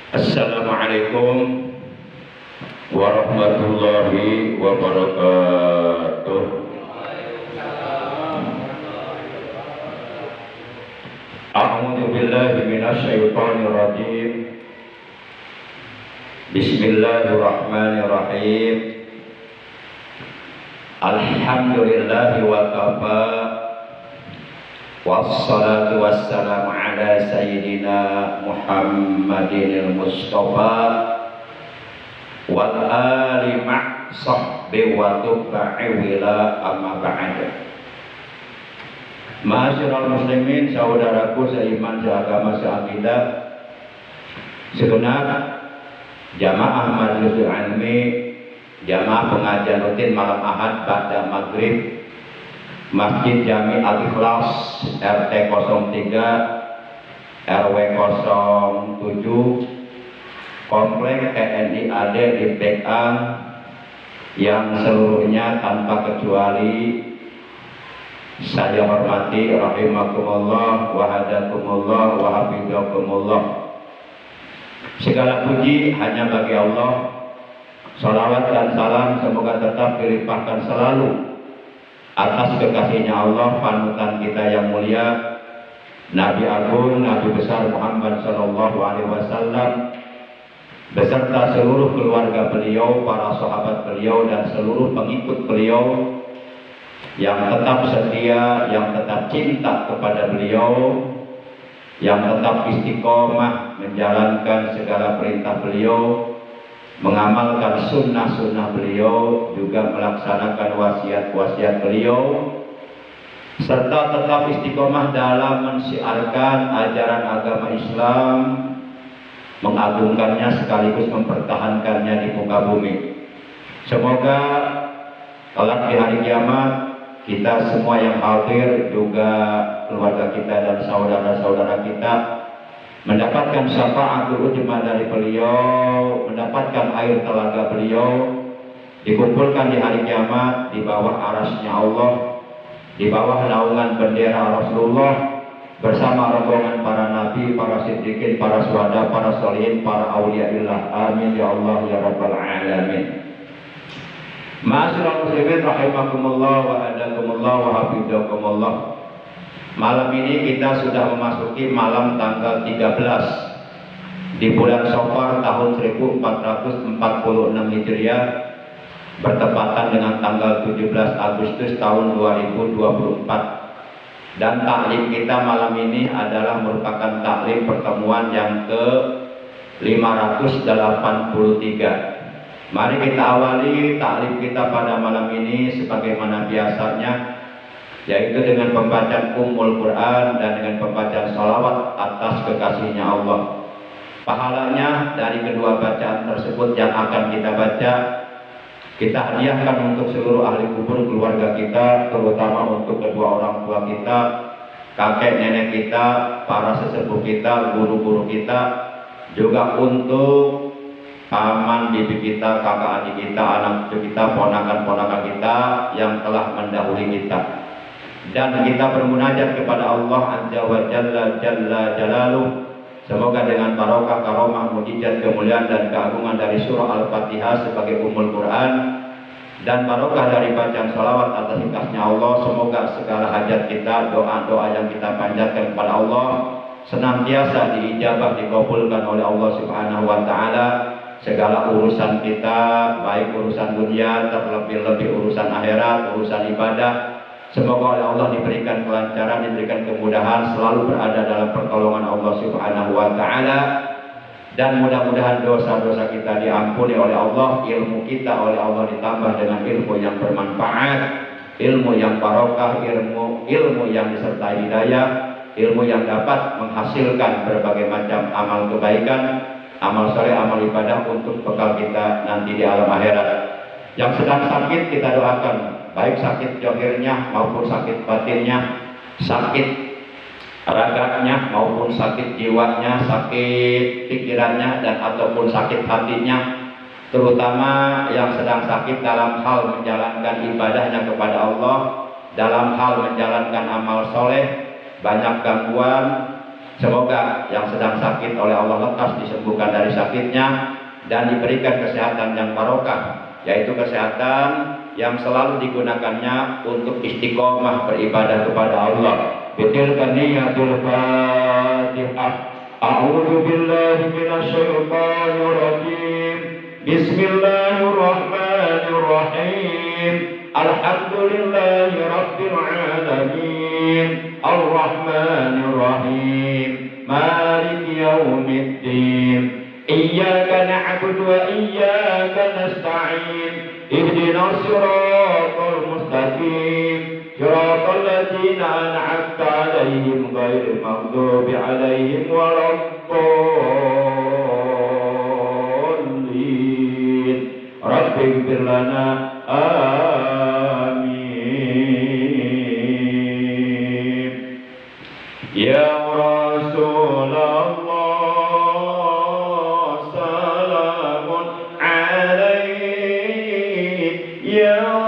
Assalamualaikum warahmatullahi wabarakatuh. A'udzu billahi minasy syaithanir rajim. Bismillahirrahmanirrahim. Alhamdulillahi wa kafa. Wassalatu wassalamu ala sayyidina Muhammadinil Mustafa wal ali ma' sahbi wa tuba'i wila amma ba'da. Ma'asyiral muslimin, saudaraku seiman, seagama, seakidah, segenap jamaah Majlisul Ilmi, jamaah pengajian rutin malam Ahad pada maghrib Masjid Jami Al-Ikhlas RT 03 RW 07 Komplek TNI AD di Bekang, yang seluruhnya tanpa kecuali saya hormati rahimakumullah wa hadakumullah wa hafizakumullah. Segala puji hanya bagi Allah. Salawat dan salam semoga tetap dilimpahkan selalu atas kekasihnya Allah, panutan kita yang mulia, Nabi Agung, Nabi besar Muhammad Sallallahu Alaihi Wasallam, beserta seluruh keluarga beliau, para sahabat beliau, dan seluruh pengikut beliau yang tetap setia, yang tetap cinta kepada beliau, yang tetap istiqomah menjalankan segala perintah beliau, mengamalkan sunnah-sunnah beliau, juga melaksanakan wasiat-wasiat beliau, serta tetap istiqomah dalam mensiarkan ajaran agama Islam, mengagungkannya sekaligus mempertahankannya di muka bumi. Semoga kelak di hari kiamat kita semua yang hadir, juga keluarga kita dan saudara-saudara kita, mendapatkan syafaatul ujma dari beliau, mendapatkan air telaga beliau, dikumpulkan di hari kiamat di bawah arasnya Allah, di bawah naungan bendera Rasulullah, bersama rombongan para nabi, para siddiqin, para syuhada, para sholihin, para auliyaillah. Amin ya Allah ya rabbal alamin. Ma'asyiral muslimin rahimakumullah wa hadakumullah wa hafizakumullah. Malam ini kita sudah memasuki malam tanggal 13 di bulan Safar tahun 1446 Hijriah, bertepatan dengan tanggal 17 Agustus tahun 2024. Dan taklim kita malam ini adalah merupakan taklim pertemuan yang ke 583. Mari kita awali taklim kita pada malam ini sebagaimana biasanya, yaitu dengan pembacaan Ummul Quran dan dengan pembacaan salawat atas kekasihnya Allah. Pahalanya dari kedua bacaan tersebut yang akan kita baca, kita hadiahkan untuk seluruh ahli kubur keluarga kita, terutama untuk kedua orang tua kita, kakek nenek kita, para sesepuh kita, guru-guru kita, juga untuk paman bibi kita, kakak adik kita, anak cucu kita, ponakan-ponakan kita yang telah mendahului kita. Dan kita bermunajat kepada Allah Azza wa Jalla Jalla Jalaluh, semoga dengan barokah, karomah, mujizat, kemuliaan dan keagungan dari surah Al-Fatihah sebagai Ummul Quran, dan barokah dari bacaan salawat atas kekasihnya Allah, semoga segala hajat kita, doa-doa yang kita panjatkan kepada Allah senantiasa diijabah, dikabulkan oleh Allah Subhanahu wa taala. Segala urusan kita, baik urusan dunia, terlebih-lebih urusan akhirat, urusan ibadah, semoga oleh Allah diberikan kelancaran, diberikan kemudahan, selalu berada dalam pertolongan Allah Subhanahu wa taala, dan mudah-mudahan dosa-dosa kita diampuni oleh Allah, ilmu kita oleh Allah ditambah dengan ilmu yang bermanfaat, ilmu yang barokah, ilmu yang disertai hidayah, ilmu yang dapat menghasilkan berbagai macam amal kebaikan, amal soleh, amal ibadah untuk bekal kita nanti di alam akhirat. Yang sedang sakit kita doakan, baik sakit johirnya maupun sakit batinnya, sakit raganya maupun sakit jiwanya, sakit pikirannya dan ataupun sakit hatinya, terutama yang sedang sakit dalam hal menjalankan ibadahnya kepada Allah, dalam hal menjalankan amal soleh, banyak gangguan, Semoga yang sedang sakit oleh Allah lekas disembuhkan dari sakitnya dan diberikan kesehatan yang barokah, yaitu kesehatan yang selalu digunakannya untuk istiqomah beribadah kepada Allah. Bitilka niyatul Fatihah. A'udzu billahi minasy syaithanir rajim. Bismillahirrahmanirrahim. Alhamdulillahi rabbil alamin. Ar-Rahmanir Rahim. Maliki yaumiddin. Iyyaka na'budu wa iyyaka nasta'in. Ihdinas siratal mustaqim. Siratal ladzina an'amta 'alaihim ghairil maghdubi 'alaihim waladdallin. Rabbighfir lana amin. Ya Rasulullah salamun alaik. Ya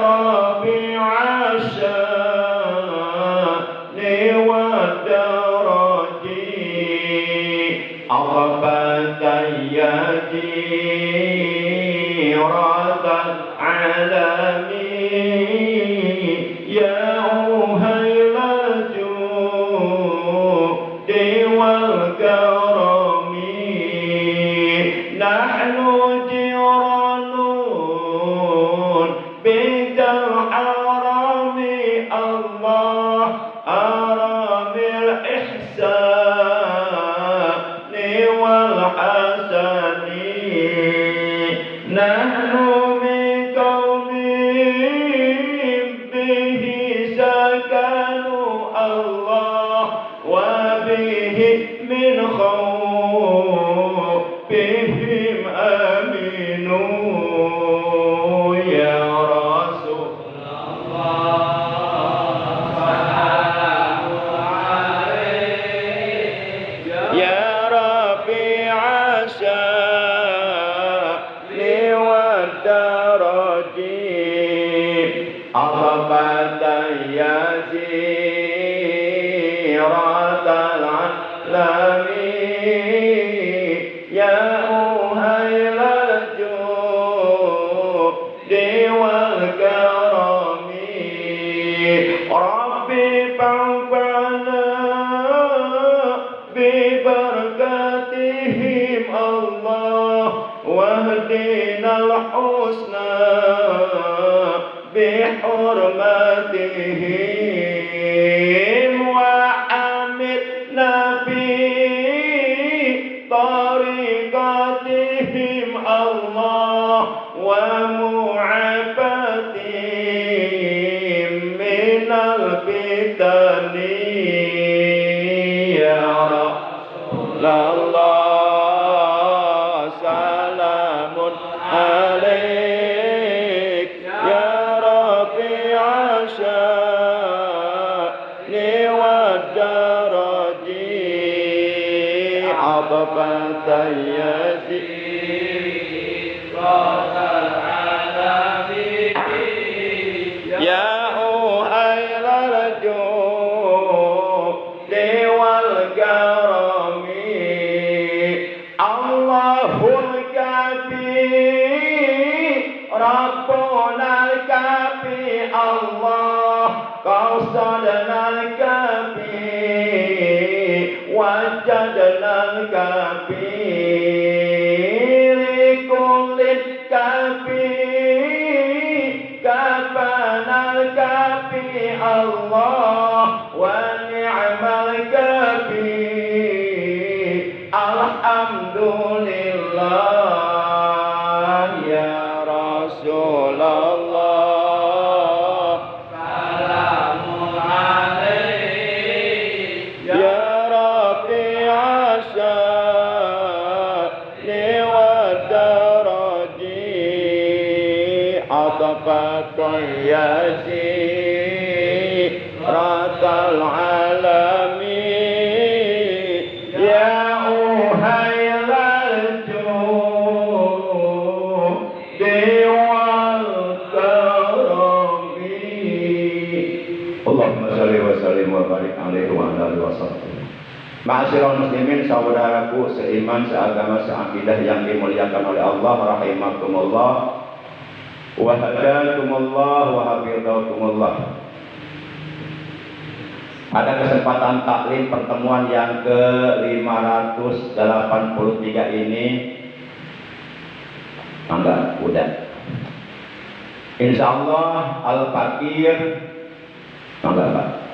Ma'asyiral muslimin, saudaraku seiman, seagama, seakidah yang dimuliakan oleh Allah, rahimakumullah wa hadakumullah wa hafidhakumullah. Pada kesempatan taklim pertemuan yang ke-583 ini, udah. Insyaallah Al-Fakir, Pak.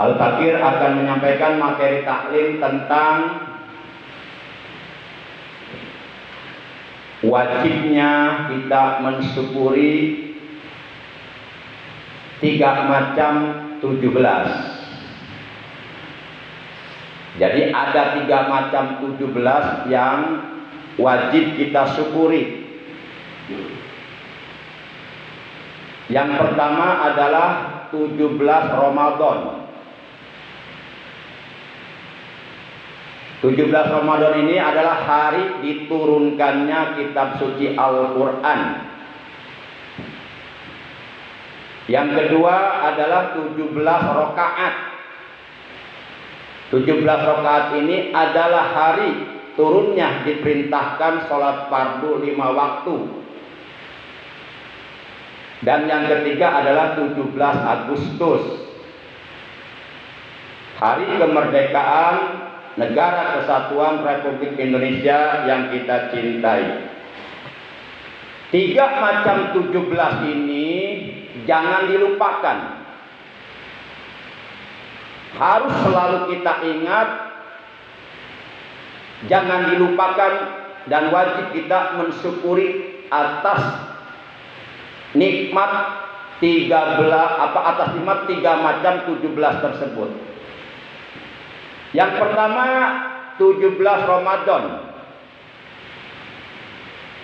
Al-Fakir akan menyampaikan materi taklim tentang wajibnya kita mensyukuri 3 macam 17. Jadi ada 3 macam 17 yang wajib kita syukuri. Yang pertama adalah 17 Ramadan. 17 Ramadan ini adalah hari diturunkannya kitab suci Al-Quran. Yang kedua adalah 17 rakaat. 17 rakaat ini adalah hari turunnya diperintahkan sholat fardu 5 waktu. Dan yang ketiga adalah 17 Agustus, hari kemerdekaan Negara Kesatuan Republik Indonesia yang kita cintai. 3 macam 17 ini jangan dilupakan. Harus selalu kita ingat, jangan dilupakan, dan wajib kita mensyukuri atas nikmat 3 macam 17 tersebut. Yang pertama 17 Ramadan,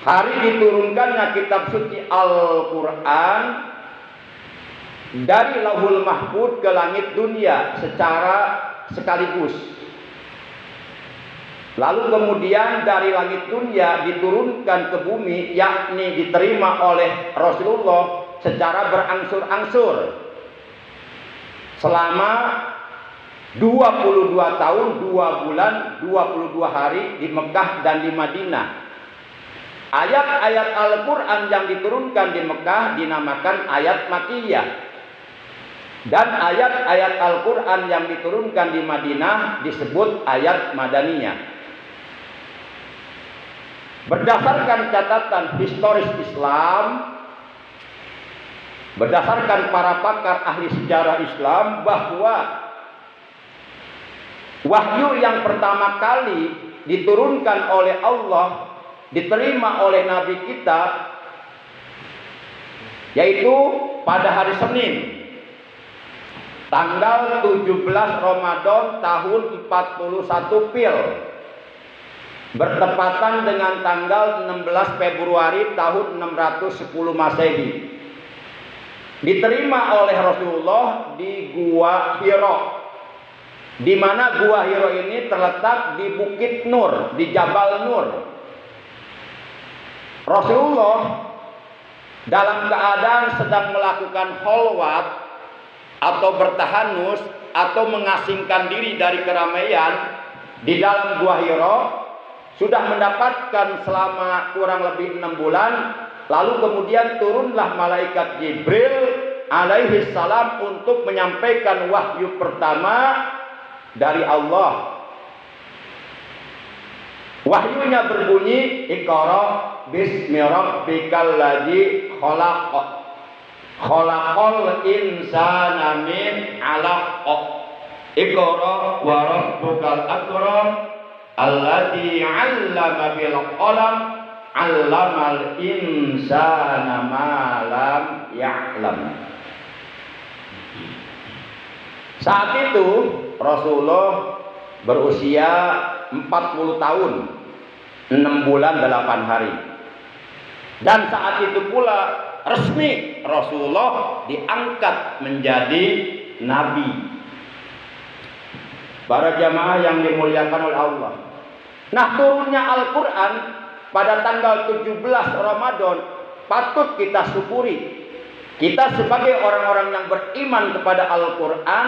hari diturunkannya kitab suci Al-Quran dari Lauhul Mahfuz ke langit dunia secara sekaligus. Lalu kemudian dari langit dunia diturunkan ke bumi, yakni diterima oleh Rasulullah secara berangsur-angsur selama 22 tahun, 2 bulan, 22 hari di Mekah dan di Madinah. Ayat-ayat Al-Quran yang diturunkan di Mekah dinamakan ayat Makkiyah. Dan ayat-ayat Al-Quran yang diturunkan di Madinah disebut ayat Madaniyah. Berdasarkan catatan historis Islam, berdasarkan para pakar ahli sejarah Islam, bahwa wahyu yang pertama kali diturunkan oleh Allah, diterima oleh Nabi kita, yaitu pada hari Senin, tanggal 17 Ramadan tahun 41 Pil, bertepatan dengan tanggal 16 Februari tahun 610 Masehi. Diterima oleh Rasulullah di Gua Hiro, di mana Gua Hiro ini terletak di Bukit Nur, di Jabal Nur. Rasulullah dalam keadaan sedang melakukan kholwat atau bertahanus atau mengasingkan diri dari keramaian di dalam Gua Hiro, sudah mendapatkan selama kurang lebih 6 bulan. Lalu kemudian turunlah malaikat Jibril alaihi salam untuk menyampaikan wahyu pertama dari Allah. Wahyunya berbunyi, Iqra bismi rabbikal ladzi khalaq, khalaqal insana min 'alaq, Iqra wa rabbukal akram alladzi 'allama bil qalam 'allamal insana ma lam ya'lam. Saat itu Rasulullah berusia 40 tahun 6 bulan 8 hari. Dan saat itu pula resmi Rasulullah diangkat menjadi nabi. Para jamaah yang dimuliakan oleh Allah. Nah, turunnya Al-Quran pada tanggal 17 Ramadan patut kita syukuri. Kita sebagai orang-orang yang beriman kepada Al-Quran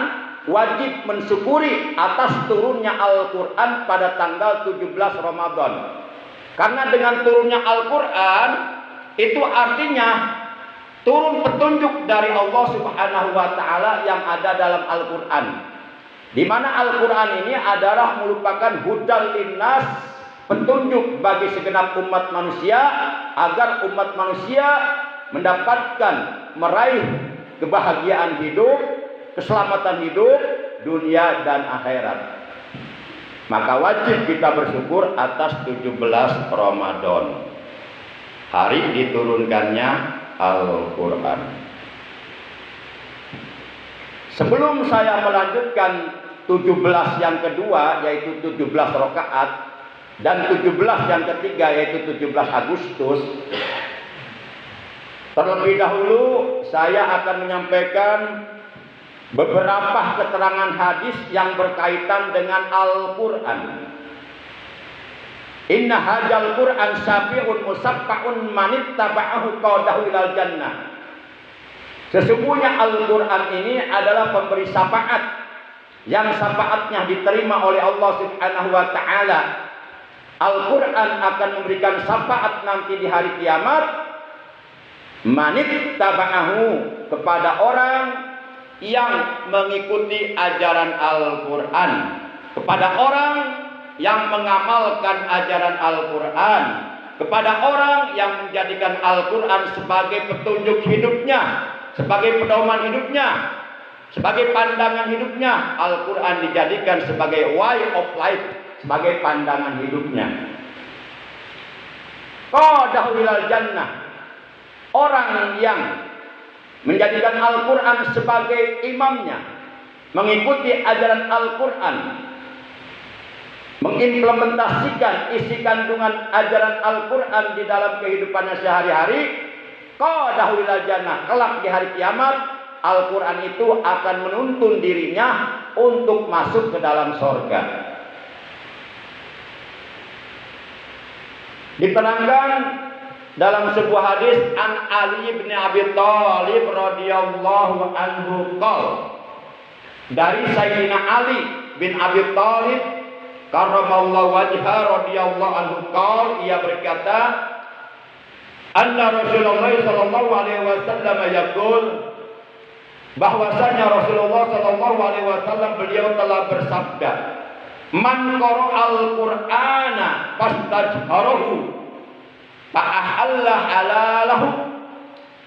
wajib mensyukuri atas turunnya Al-Quran pada tanggal 17 Ramadan. Karena dengan turunnya Al-Quran itu artinya turun petunjuk dari Allah Subhanahu wa Ta'ala yang ada dalam Al-Quran, di mana Al-Quran ini adalah merupakan hudal linnas, petunjuk bagi segenap umat manusia, agar umat manusia mendapatkan, meraih kebahagiaan hidup, keselamatan hidup, dunia dan akhirat. Maka wajib kita bersyukur atas 17 Ramadan, hari diturunkannya Al-Quran. Sebelum saya melanjutkan 17 yang kedua, yaitu 17 rakaat, dan 17 yang ketiga, yaitu 17 Agustus, terlebih dahulu saya akan menyampaikan beberapa keterangan hadis yang berkaitan dengan Al-Quran. Inna hadzal Qur'an syafi'un musaffa'un manittaba'ahu qadahu ilal jannah. Sesungguhnya Al-Quran ini adalah pemberi syafaat yang syafaatnya diterima oleh Allah Subhanahu wa Ta'ala. Al-Quran akan memberikan syafaat nanti di hari kiamat manittaba'ahu, kepada orang yang mengikuti ajaran Al-Quran, kepada orang yang mengamalkan ajaran Al-Quran, kepada orang yang menjadikan Al-Quran sebagai petunjuk hidupnya, sebagai pedoman hidupnya, sebagai pandangan hidupnya. Al-Quran dijadikan sebagai way of life, sebagai pandangan hidupnya. Qadahu ilal jannah, orang yang menjadikan Al-Quran sebagai imamnya, mengikuti ajaran Al-Quran, mengimplementasikan isi kandungan ajaran Al-Quran di dalam kehidupannya sehari-hari, qadahu ilal jannah, kelak di hari kiamat Al-Quran itu akan menuntun dirinya untuk masuk ke dalam sorga. Diterangkan dalam sebuah hadis an Ali bin Abi Thalib radhiyallahu anhu qol, dari Sayyidina Ali bin Abi Thalib karramallahu wajha radhiyallahu anhu qol, ia berkata, anna Rasulullah sallallahu alaihi wasallam yaqul, bahwasanya Rasulullah sallallahu alaihi wasallam beliau telah bersabda, man qara'al Qur'ana fastajharahu fa'ahalla halalahu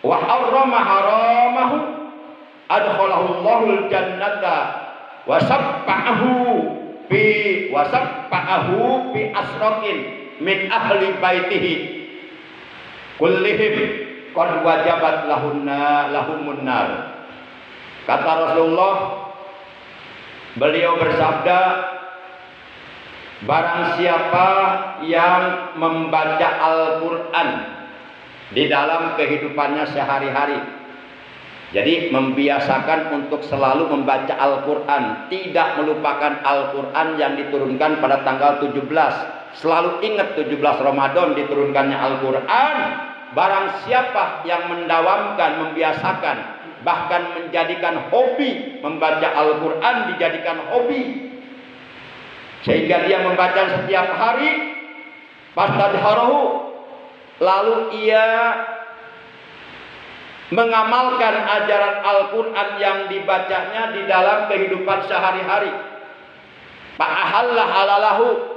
wa harrama haramahu adkhalahu Allahul jannata wa saffa'ahu bi asratin min ahli baitihi kullihim qad wajabat lahumun nar. Kata Rasulullah, beliau bersabda, barang siapa yang membaca Al-Quran di dalam kehidupannya sehari-hari, jadi membiasakan untuk selalu membaca Al-Quran, tidak melupakan Al-Quran yang diturunkan pada tanggal 17, selalu ingat 17 Ramadan diturunkannya Al-Quran. Barang siapa yang mendawamkan, membiasakan, bahkan menjadikan hobi membaca Al-Quran, dijadikan hobi, sehingga dia membaca setiap hari, fastadharahu, lalu ia mengamalkan ajaran Al-Quran yang dibacanya di dalam kehidupan sehari-hari, fa'ahalla halalahu,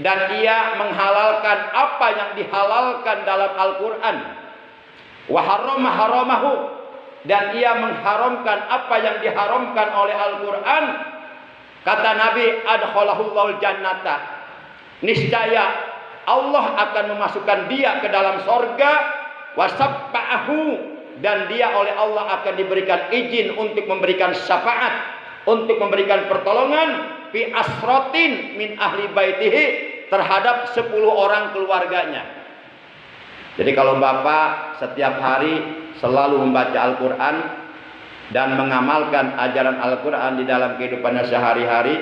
dan ia menghalalkan apa yang dihalalkan dalam Al-Quran, wa harrama haramahu, dan ia mengharamkan apa yang diharamkan oleh Al-Quran. Kata Nabi, adkhalahullahu jannata, niscaya Allah akan memasukkan dia ke dalam sorga, wasaffa'ahu, dan dia oleh Allah akan diberikan izin untuk memberikan syafaat, untuk memberikan pertolongan, fi asratin min ahli baitihi, terhadap 10 orang keluarganya. Jadi kalau Bapak setiap hari selalu membaca Al-Quran dan mengamalkan ajaran Al-Quran di dalam kehidupannya sehari-hari,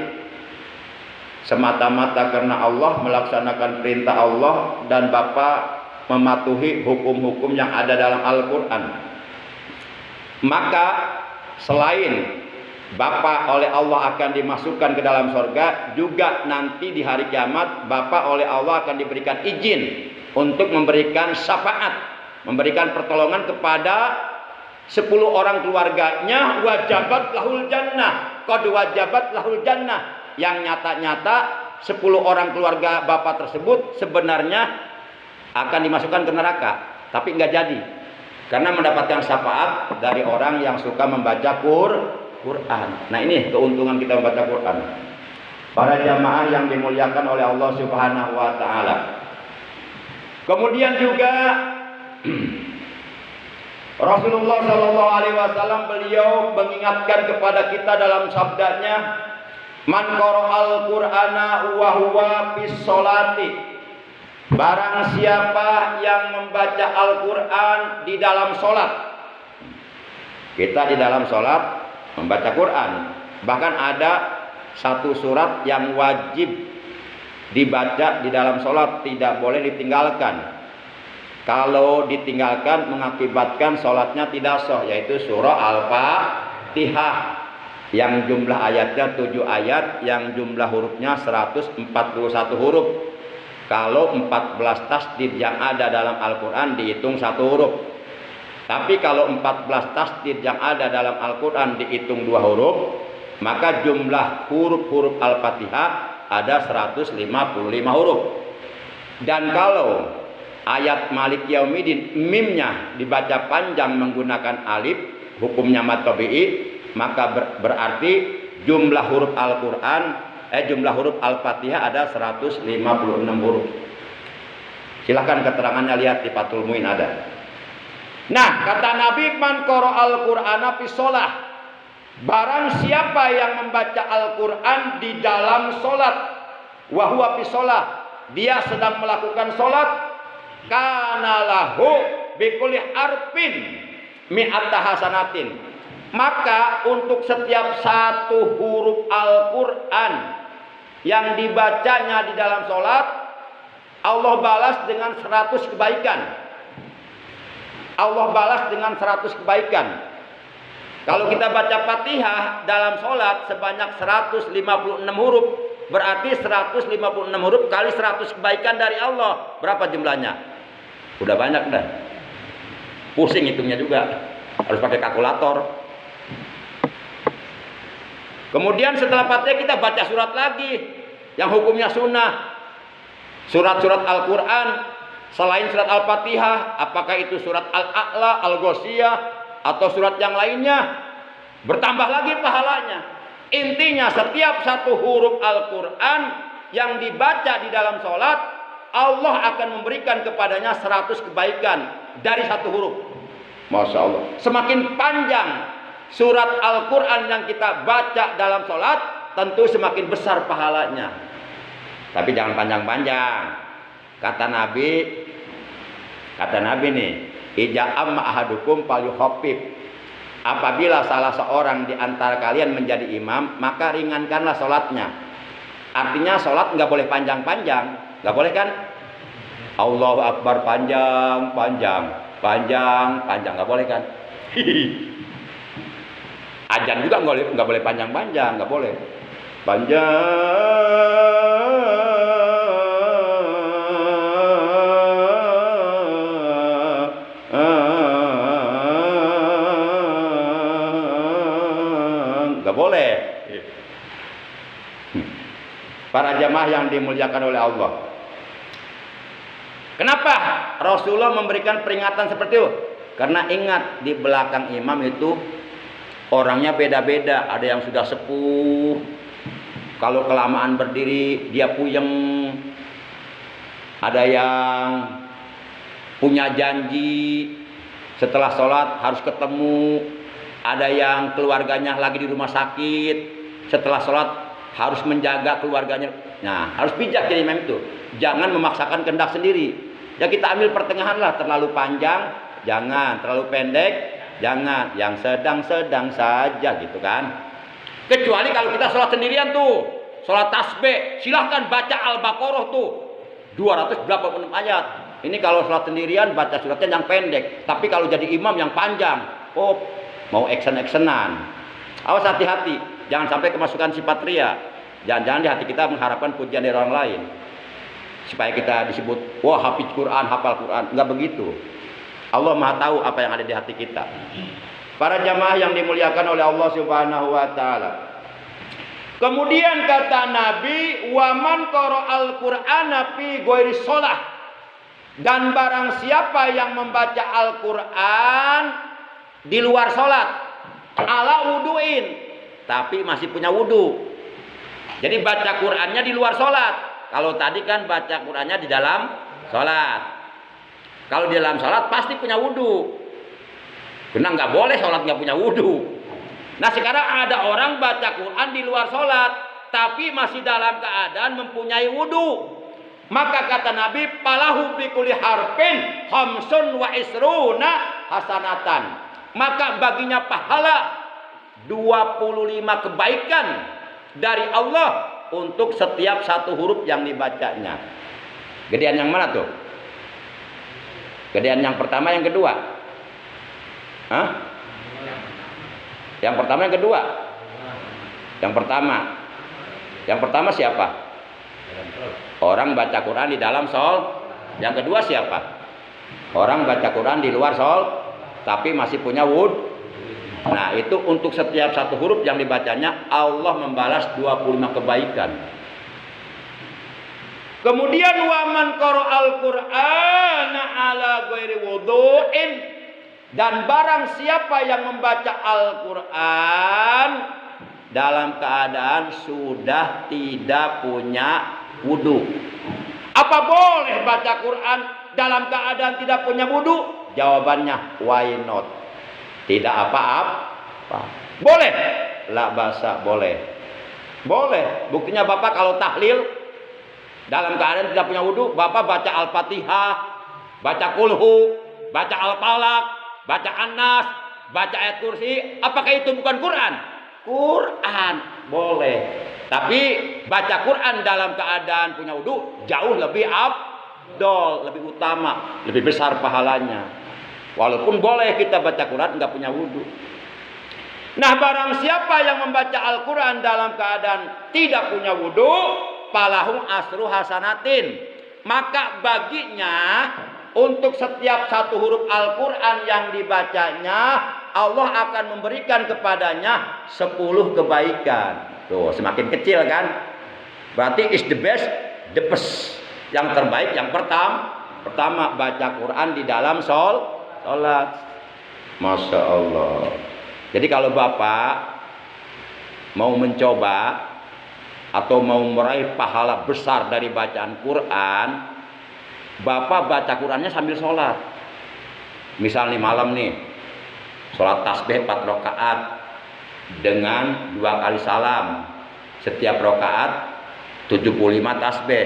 semata-mata karena Allah, melaksanakan perintah Allah, dan Bapak mematuhi hukum-hukum yang ada dalam Al-Quran, maka selain Bapak oleh Allah akan dimasukkan ke dalam surga, juga nanti di hari kiamat Bapak oleh Allah akan diberikan izin untuk memberikan syafaat, memberikan pertolongan kepada 10 orang keluarganya. Wajabat lahul jannah, qad wajabat lahul jannah, yang nyata-nyata 10 orang keluarga Bapak tersebut sebenarnya akan dimasukkan ke neraka, tapi nggak jadi karena mendapatkan syafaat dari orang yang suka membaca Quran. Nah, ini keuntungan kita membaca Quran. Para jamaah yang dimuliakan oleh Allah Subhanahu wa taala. Kemudian juga Rasulullah Shallallahu alaihi wasallam beliau mengingatkan kepada kita dalam sabdanya, "Man qara'al Qur'ana wa huwa fis sholati." Barang siapa yang membaca Al-Qur'an di dalam sholat. Kita di dalam sholat membaca Quran. Bahkan ada satu surat yang wajib dibaca di dalam sholat, tidak boleh ditinggalkan. Kalau ditinggalkan mengakibatkan sholatnya tidak sah, yaitu surah Al-Fatihah yang jumlah ayatnya 7 ayat, yang jumlah hurufnya 141 huruf. Kalau 14 tasdid yang ada dalam Al-Quran dihitung 1 huruf. Tapi kalau 14 tasdid yang ada dalam Al-Quran dihitung 2 huruf, maka jumlah huruf-huruf Al-Fatihah ada 155 huruf. Dan kalau ayat Malik Yaumiddin mimnya dibaca panjang menggunakan alif, hukumnya mad tabi'i, maka berarti jumlah huruf Al-Quran, jumlah huruf Al-Fatihah ada 156 huruf. Silahkan keterangannya lihat di Fathul Muin ada. Nah, kata Nabi, man qara'al Qur'ana fi shalah. Barang siapa yang membaca Al-Qur'an di dalam salat, wa huwa fi shalah, dia sedang melakukan salat, kana lahu bi kulli harfin mi'ata hasanatin. Maka untuk setiap 1 huruf Al-Qur'an yang dibacanya di dalam salat, Allah balas dengan 100 kebaikan. Allah balas dengan 100 kebaikan. Kalau kita baca Fatihah dalam sholat sebanyak 156 huruf, berarti 156 huruf kali 100 kebaikan dari Allah. Berapa jumlahnya? Udah banyak dah. Pusing hitungnya juga. Harus pakai kalkulator. Kemudian setelah Fatihah kita baca surat lagi yang hukumnya sunnah. Surat-surat Al-Quran selain surat Al-Fatihah, apakah itu surat Al-A'la, Al-Ghoshiyah, atau surat yang lainnya, bertambah lagi pahalanya. Intinya setiap 1 huruf Al-Quran yang dibaca di dalam sholat, Allah akan memberikan kepadanya 100 kebaikan dari 1 huruf. Masya Allah. Semakin panjang surat Al-Quran yang kita baca dalam sholat, tentu semakin besar pahalanya. Tapi jangan panjang-panjang. Kata Nabi nih, ija'am ahadukum falyuhaffif. Apabila salah seorang di antara kalian menjadi imam, maka ringankanlah sholatnya. Artinya sholat nggak boleh panjang-panjang, nggak boleh kan? Allahu Akbar panjang, nggak boleh kan? Ajan juga nggak boleh panjang-panjang, nggak boleh. Nggak boleh. Para jamaah yang dimuliakan oleh Allah. Kenapa Rasulullah memberikan peringatan seperti itu? Karena ingat, di belakang imam itu orangnya beda-beda. Ada yang sudah sepuh, kalau kelamaan berdiri dia puyeng. Ada yang punya janji setelah sholat harus ketemu. Ada yang keluarganya lagi di rumah sakit, setelah sholat harus menjaga keluarganya. Nah, harus bijak jadi imam itu. Jangan memaksakan kehendak sendiri. Ya kita ambil pertengahan lah, terlalu panjang jangan, terlalu pendek jangan, yang sedang-sedang saja gitu kan. Kecuali kalau kita sholat sendirian tuh, sholat tasbih, silahkan baca Al-Baqarah tuh 286 ayat. Ini kalau sholat sendirian baca suratnya yang pendek. Tapi kalau jadi imam yang panjang, oh mau action-actionan. Awas hati-hati, jangan sampai kemasukan sifat ria. Jangan-jangan di hati kita mengharapkan pujian dari orang lain. Supaya kita disebut, wah hafiz Quran, hafal Quran. Enggak begitu. Allah Maha tahu apa yang ada di hati kita. Para jamaah yang dimuliakan oleh Allah Subhanahu wa taala. Kemudian kata Nabi, "Wa man qara'al Qur'ana fi ghairi shalah." Dan barang siapa yang membaca Al-Qur'an di luar salat, ala wuduin, tapi masih punya wudu. Jadi baca Qur'annya di luar salat. Kalau tadi kan baca Qur'annya di dalam salat. Kalau di dalam salat pasti punya wudu. Karena nggak boleh salat nggak punya wudu. Nah sekarang ada orang baca Quran di luar sholat, tapi masih dalam keadaan mempunyai wudhu. Maka kata Nabi, palahu bikuli harfin hamsun wa isruna hasanatan. Maka baginya pahala 25 kebaikan dari Allah untuk setiap satu huruf yang dibacanya. Gedean yang mana tuh? Gedean yang pertama, yang kedua? Hah? Yang pertama, yang kedua? Yang pertama. Yang pertama siapa? Orang baca Quran di dalam sol. Yang kedua siapa? Orang baca Quran di luar sol, tapi masih punya wud. Nah itu untuk setiap satu huruf yang dibacanya Allah membalas 25 kebaikan. Kemudian waman qara'al Qur'ana ala ghairi wudu'in. Dan barang siapa yang membaca Al-Quran dalam keadaan sudah tidak punya wudu. Apa boleh baca Quran dalam keadaan tidak punya wudu? Jawabannya why not? Tidak apa-apa. Boleh. La basa boleh. Boleh. Buktinya Bapak kalau tahlil dalam keadaan tidak punya wudu, Bapak baca Al-Fatihah, baca Kulhu, baca Al-Falaq, baca An-Nas, baca ayat kursi, apakah itu bukan Quran? Quran, boleh. Tapi baca Quran dalam keadaan punya wudu jauh lebih afdol, lebih utama, lebih besar pahalanya. Walaupun boleh kita baca Quran enggak punya wudu. Nah, barang siapa yang membaca Al-Quran dalam keadaan tidak punya wudu, falahu asru hasanatin. Maka baginya untuk setiap satu huruf Al-Quran yang dibacanya, Allah akan memberikan kepadanya 10 kebaikan. Tuh, semakin kecil kan? Berarti is the best. Yang terbaik yang pertama baca Quran di dalam sholat. Masya Allah. Jadi kalau Bapak mau mencoba atau mau meraih pahala besar dari bacaan Quran, Bapak baca Qurannya sambil sholat. Misal nih malam nih, sholat tasbih 4 rakaat dengan 2 kali salam. Setiap rakaat 75 tasbih.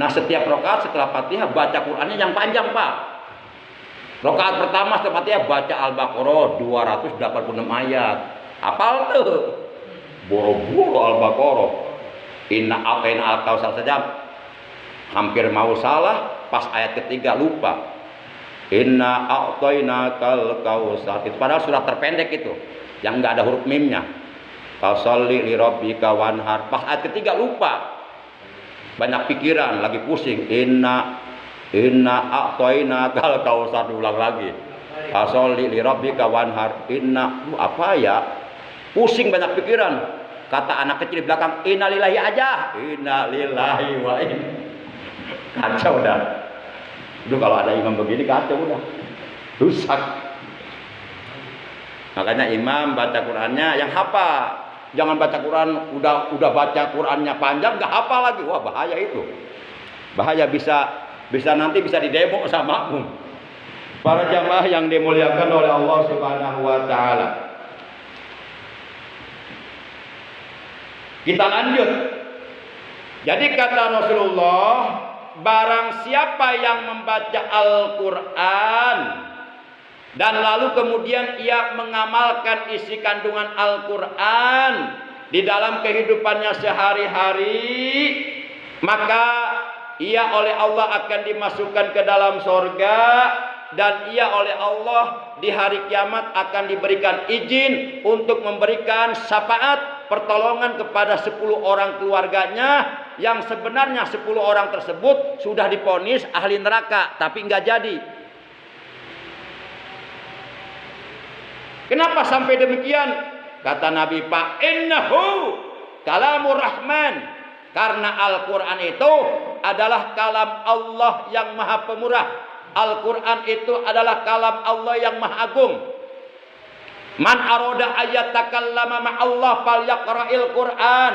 Nah setiap rakaat setelah Fatihah baca Qurannya yang panjang Pak. Rakaat pertama setelah Fatihah baca Al-Baqarah 286 ayat. Apal tuh? Boro-boro Al-Baqarah. Inna a'tayna al-kautsar saja hampir mau salah. Pas ayat ketiga lupa. Inna a'tainakal kautsar. Itu padahal surat terpendek itu, yang enggak ada huruf mimnya. Fasholli li rabbika wanhar. Pas ayat ketiga lupa. Banyak pikiran, lagi pusing. Inna a'tainakal kautsar, diulang lagi. Fasholli li rabbika wanhar. Inna apa ya? Pusing, banyak pikiran. Kata anak kecil di belakang, innalillahi aja. Innalillahi wa inna. Kacau dah. Itu kalau ada imam begini kacau udah. Rusak. Makanya imam baca Qurannya yang hafal. Jangan baca Quran udah baca Qurannya panjang enggak hafal lagi. Wah, bahaya itu. Bahaya, bisa nanti bisa didemo sama makmum. Para jamaah yang dimuliakan oleh Allah Subhanahu wa taala. Kita lanjut. Jadi kata Rasulullah, barang siapa yang membaca Al-Quran dan lalu kemudian ia mengamalkan isi kandungan Al-Quran di dalam kehidupannya sehari-hari, maka ia oleh Allah akan dimasukkan ke dalam sorga dan ia oleh Allah di hari kiamat akan diberikan izin untuk memberikan syafaat pertolongan kepada 10 orang keluarganya yang sebenarnya 10 orang tersebut sudah divonis ahli neraka tapi nggak jadi. Kenapa sampai demikian? Kata Nabi, fa innahu kalamur rahman, karena Al-Quran itu adalah kalam Allah yang maha pemurah. Al-Quran itu adalah kalam Allah yang maha agung. Man aroda ayat takallama ma'allah falyaqra'il Quran.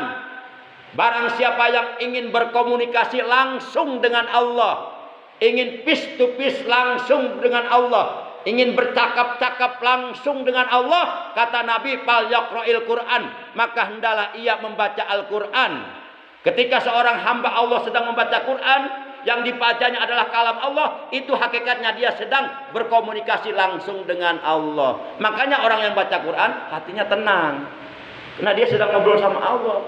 Barang siapa yang ingin berkomunikasi langsung dengan Allah, ingin face to face langsung dengan Allah, ingin bercakap-cakap langsung dengan Allah, kata Nabi, falyaqra'il Quran, maka hendaklah ia membaca Al-Quran. Ketika seorang hamba Allah sedang membaca Quran, yang dibacanya adalah kalam Allah, itu hakikatnya dia sedang berkomunikasi langsung dengan Allah. Makanya orang yang baca Quran hatinya tenang, karena dia sedang ngobrol sama Allah.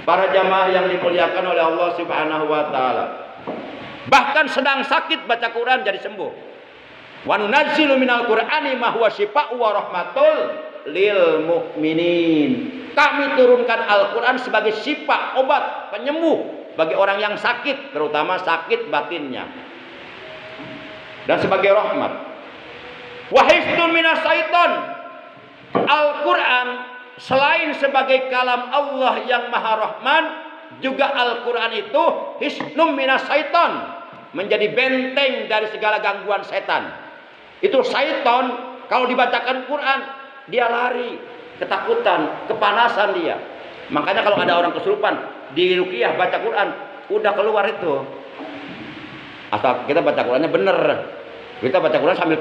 Para jamaah yang dimuliakan oleh Allah Subhanahu wa taala, bahkan sedang sakit baca Quran jadi sembuh. Wa nunazzilu minal Qur'ani ma huwa syifaa'un wa rahmatul lil mu'minin. Kami turunkan Al-Quran sebagai syifa, obat, penyembuh bagi orang yang sakit, terutama sakit batinnya, dan sebagai rahmat. Wa hifdzun minas syaiton. Al-Quran selain sebagai kalam Allah yang maha rahman, juga Al-Quran itu hisnum minas syaiton, menjadi benteng dari segala gangguan setan. Itu syaiton kalau dibacakan Quran dia lari, ketakutan, kepanasan dia. Makanya kalau ada orang kesurupan di ruqyah baca Quran, udah keluar itu. Asal kita baca Qurannya bener. Kita baca Quran sambil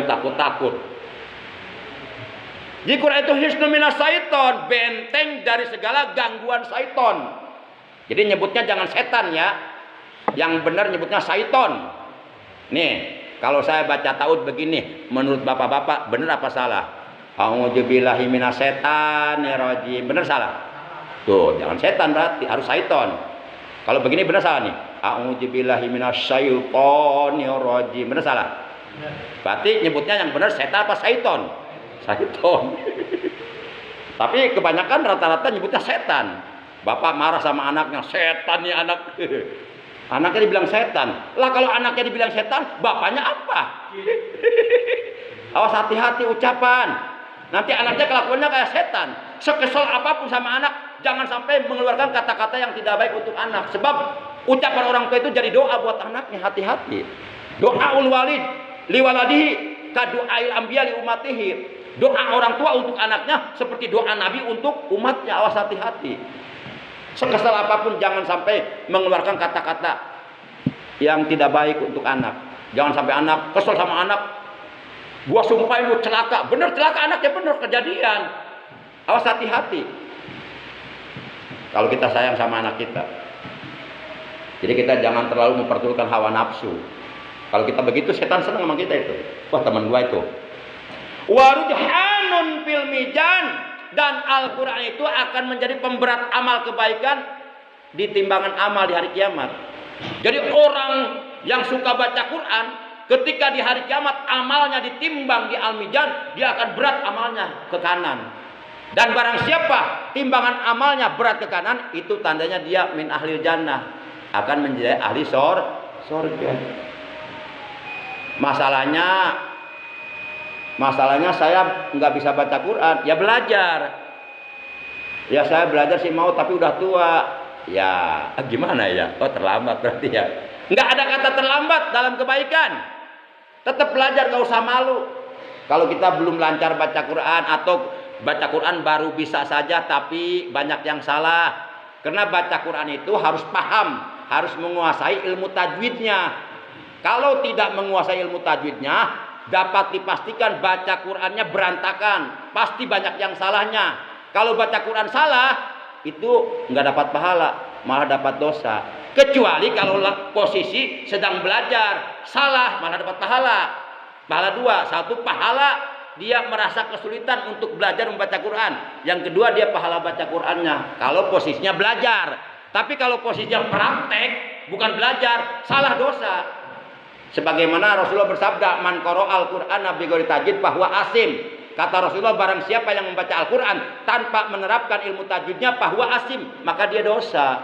takut. Di Quran itu hisnun minas syaiton, benteng dari segala gangguan syaiton. Jadi nyebutnya jangan setan ya. Yang benar nyebutnya syaiton. Nih, kalau saya baca taud begini, menurut bapak-bapak benar apa salah? A'udzubillahi minasyaitonir rajim. Benar salah? Tuh, jangan setan berarti, harus syaiton. Kalau begini benar salah nih. A'udzubillahi minasyaitonir rajim. Benar salah? Berarti nyebutnya yang benar setan apa syaiton? Syaiton. Tapi kebanyakan rata-rata nyebutnya setan. Bapak marah sama anaknya, setan nih anak. Anaknya dibilang setan. Lah kalau anaknya dibilang setan, bapaknya apa? Awas hati-hati ucapan. Nanti anaknya kelakuannya kayak setan. Sekesel apapun sama anak, jangan sampai mengeluarkan kata-kata yang tidak baik untuk anak. Sebab ucapan orang tua itu jadi doa buat anaknya. Hati-hati. Doaul walid liwaladihi kadu'ail anbiya li umatihi. Doa orang tua untuk anaknya seperti doa Nabi untuk umatnya. Awas hati-hati. Sekesal apapun jangan sampai mengeluarkan kata-kata yang tidak baik untuk anak. Jangan sampai anak kesel sama anak, gua sumpahin lu celaka. Bener celaka anaknya, bener kejadian. Awas hati-hati. Kalau kita sayang sama anak kita, jadi kita jangan terlalu memperturutkan hawa nafsu. Kalau kita begitu, setan senang sama kita itu. Wah, teman gua itu. Warujhanun fil mizan, dan Al-Quran itu akan menjadi pemberat amal kebaikan di timbangan amal di hari kiamat. Jadi orang yang suka baca Quran, ketika di hari kiamat amalnya ditimbang di Al-Mizan, dia akan berat amalnya ke kanan. Dan barang siapa timbangan amalnya berat ke kanan, itu tandanya dia min ahlil jannah, akan menjadi ahli surga. Masalahnya saya nggak bisa baca Quran, ya belajar. Ya saya belajar sih mau, tapi udah tua. Ya gimana ya? Oh terlambat berarti ya. Nggak ada kata terlambat dalam kebaikan. Tetap belajar, nggak usah malu. Kalau kita belum lancar baca Quran atau baca Quran baru bisa saja, tapi banyak yang salah. Karena baca Quran itu harus paham, harus menguasai ilmu tajwidnya. Kalau tidak menguasai ilmu tajwidnya, dapat dipastikan baca Qurannya berantakan, pasti banyak yang salahnya. Kalau baca Quran salah, itu nggak dapat pahala, malah dapat dosa. Kecuali kalau posisi sedang belajar, salah malah dapat pahala. Pahala dua, satu pahala dia merasa kesulitan untuk belajar membaca Quran. Yang kedua dia pahala baca Qurannya. Kalau posisinya belajar, tapi kalau posisinya praktek bukan belajar, salah dosa. Sebagaimana Rasulullah bersabda, "Man qara'al Qur'ana bi ghairi tajwid fahuwa asim." Kata Rasulullah, barang siapa yang membaca Al-Qur'an tanpa menerapkan ilmu tajwidnya, fahuwa asim, maka dia dosa.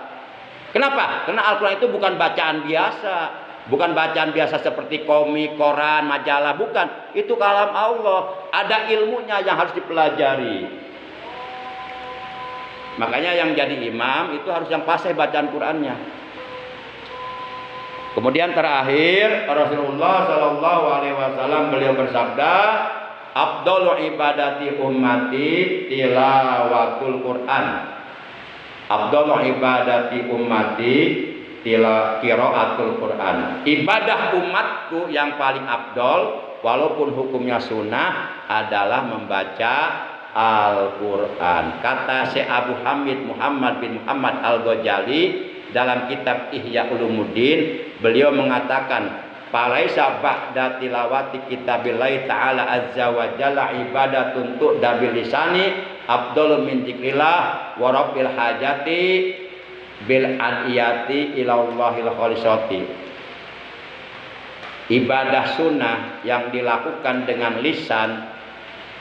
Kenapa? Karena Al-Qur'an itu bukan bacaan biasa. Bukan bacaan biasa seperti komik, koran, majalah, bukan. Itu kalam Allah. Ada ilmunya yang harus dipelajari. Makanya yang jadi imam itu harus yang fasih bacaan Qur'annya. Kemudian terakhir Rasulullah Shallallahu Alaihi Wasallam beliau bersabda, "Afdalu ibadati ummati tilawatul Quran." Afdalu ibadati ummati qiraatul Quran. Ibadah umatku yang paling afdol walaupun hukumnya sunnah adalah membaca Al-Quran. Kata Syekh Abu Hamid Muhammad bin Muhammad Al-Ghazali dalam kitab Ihya Ulumuddin, beliau mengatakan, "Falaisa ba'da tilawati kitabillahi ta'ala azza wa jalla ibadatun tu'da bil lisani afdalu min dzikrillah wa rabbil hajati bil adiyati ilallahil khalisati." Ibadah sunnah yang dilakukan dengan lisan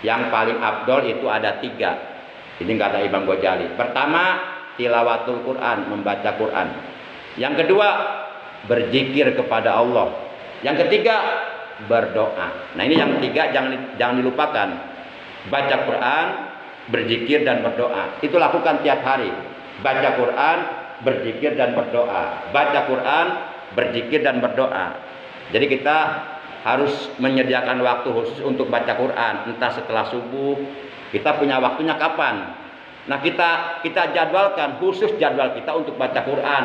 yang paling afdol itu ada 3. Ini kata Imam Ghazali. Pertama, tilawatul Quran, membaca Quran. Yang kedua, berzikir kepada Allah. Yang ketiga, berdoa. Nah, ini yang 3 jangan dilupakan. Baca Quran, berzikir dan berdoa. Itu lakukan tiap hari. Baca Quran, berzikir dan berdoa. Baca Quran, berzikir dan berdoa. Jadi kita harus menyediakan waktu khusus untuk baca Quran. Entah setelah subuh, kita punya waktunya kapan? Nah, kita jadwalkan khusus jadwal kita untuk baca Quran,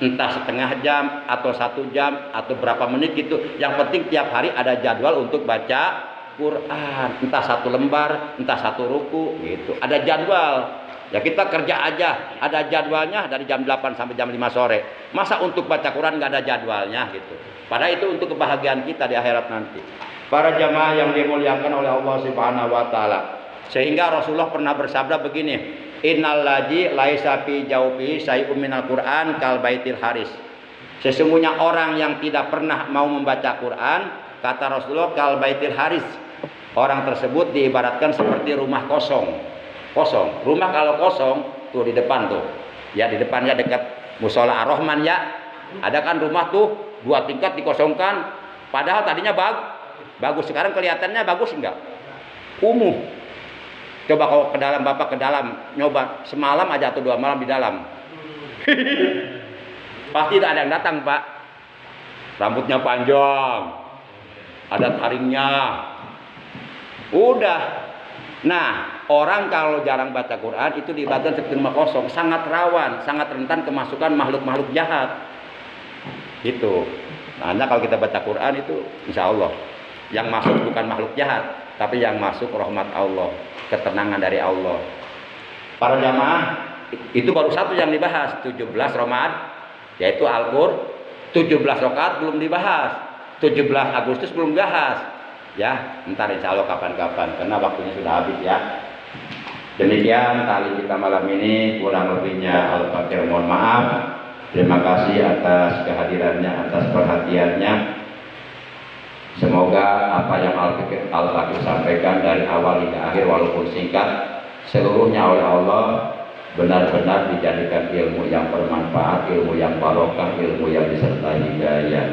entah setengah jam atau 1 jam atau berapa menit gitu. Yang penting tiap hari ada jadwal untuk baca Quran, entah 1 lembar, entah 1 ruku gitu. Ada jadwal. Ya kita kerja aja, ada jadwalnya dari jam 8 sampai jam 5 sore. Masa untuk baca Quran nggak ada jadwalnya gitu. Padahal itu untuk kebahagiaan kita di akhirat nanti. Para jamaah yang dimuliakan oleh Allah Subhanahu wa taala. Sehingga Rasulullah pernah bersabda begini, "Innal ladzi laisa fi jawfi syai'un minal Qur'an kal baitil haris." Sesungguhnya orang yang tidak pernah mau membaca Quran, kata Rasulullah, kal baitil haris. Orang tersebut diibaratkan seperti rumah kosong. Kosong. Rumah kalau kosong tuh di depan tuh. Ya di depannya dekat Mushola Ar-Rahman ya. Ada kan rumah tuh 2 tingkat dikosongkan. Padahal tadinya bagus. Sekarang kelihatannya bagus enggak? Kumuh. Coba kalau ke dalam, Bapak ke dalam, nyoba semalam aja atau 2 malam di dalam. Pasti tidak ada yang datang, Pak. Rambutnya panjang, ada taringnya. Udah. Nah, orang kalau jarang baca Quran itu diibaratkan seperti rumah kosong, sangat rawan, sangat rentan kemasukan makhluk-makhluk jahat. Gitu. Nah, kalau kita baca Quran itu insya Allah yang masuk bukan makhluk jahat, tapi yang masuk rahmat Allah, ketenangan dari Allah. Para jamaah, itu baru 1 yang dibahas, 17 Ramadan, yaitu Al-Qur'an. 17 rakaat belum dibahas, 17 Agustus belum dibahas. Ya, ntar insya Allah kapan-kapan, karena waktunya sudah habis ya. Demikian tali kita malam ini, kurang lebihnya Al-Fatihah mohon maaf. Terima kasih atas kehadirannya, atas perhatiannya. Semoga apa yang Al-Fatihah sampaikan dari awal hingga akhir walaupun singkat, seluruhnya oleh Allah benar-benar dijadikan ilmu yang bermanfaat, ilmu yang barokah, ilmu yang disertai hidayah.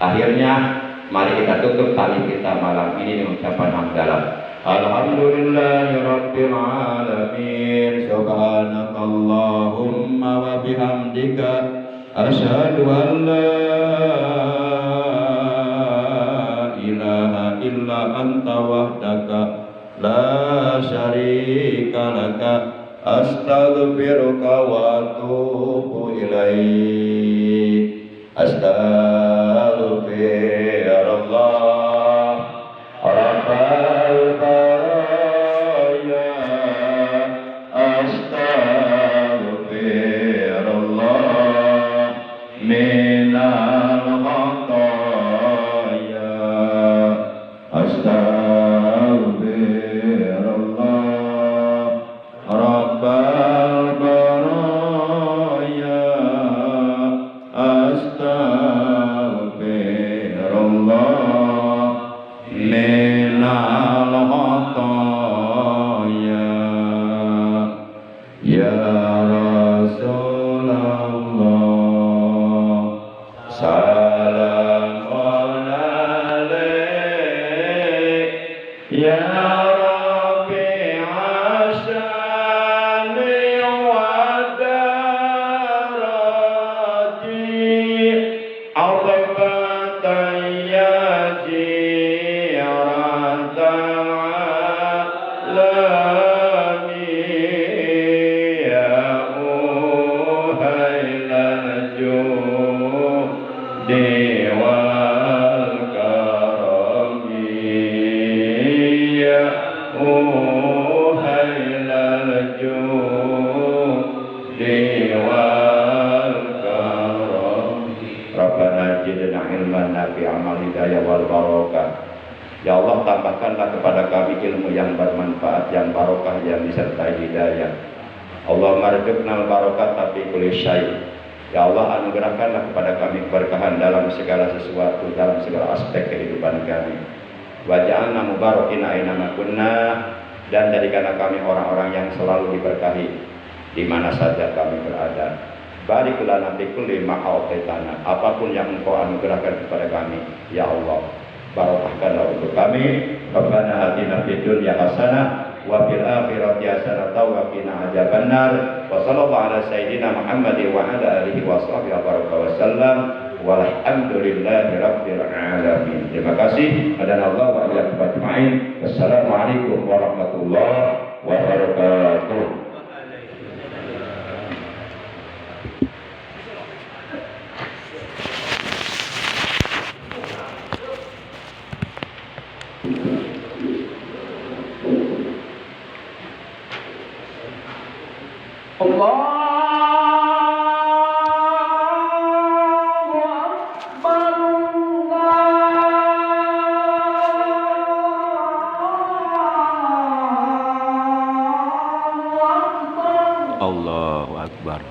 Akhirnya mari kita tutup tali kita malam ini dengan ucapan hamdalah. Alhamdulillahirabbil alamin. Subhanakallahumma wa bihamdika asyhadu an la ilaha illa anta wahdaka la syarika laka astaghfiruka wa atubu ilaik. Astaghfirullah Rabbal baraya. Astaghfirullah minal khataya. Astaghfirullah Rabbal baraya. Astaghfirullah zidna ilman nafi amal hidayah wal barokah. Ya Allah, tambahkanlah kepada kami ilmu yang bermanfaat, yang barokah, yang disertai hidayah. Allah marzuqnal barokat fi kulli syai'. Ya Allah, anugerahkanlah kepada kami keberkahan dalam segala sesuatu, dalam segala aspek kehidupan kami. Waj'alna mubarakina aina ma kunna, dan jadikanlah kami orang-orang yang selalu diberkahi di mana saja kami berada. Barik lana fi kulli ma a'taitana, apapun yang Engkau anugerahkan kepada kami, ya Allah, barokahkanlah untuk kami. Rabbana atina fid dunya hasanah wa fil akhirati hasanah wa qina adzabannar. Wa sallallahu ala sayyidina Muhammad wa ala alihi wa sahbihi wa sallam. Walhamdulillahi rabbil alamin. Terima kasih. Hadanallahu wa iyyakum ajmain. Wassalamualaikum warahmatullahi wabarakatuh. Allahu Akbar.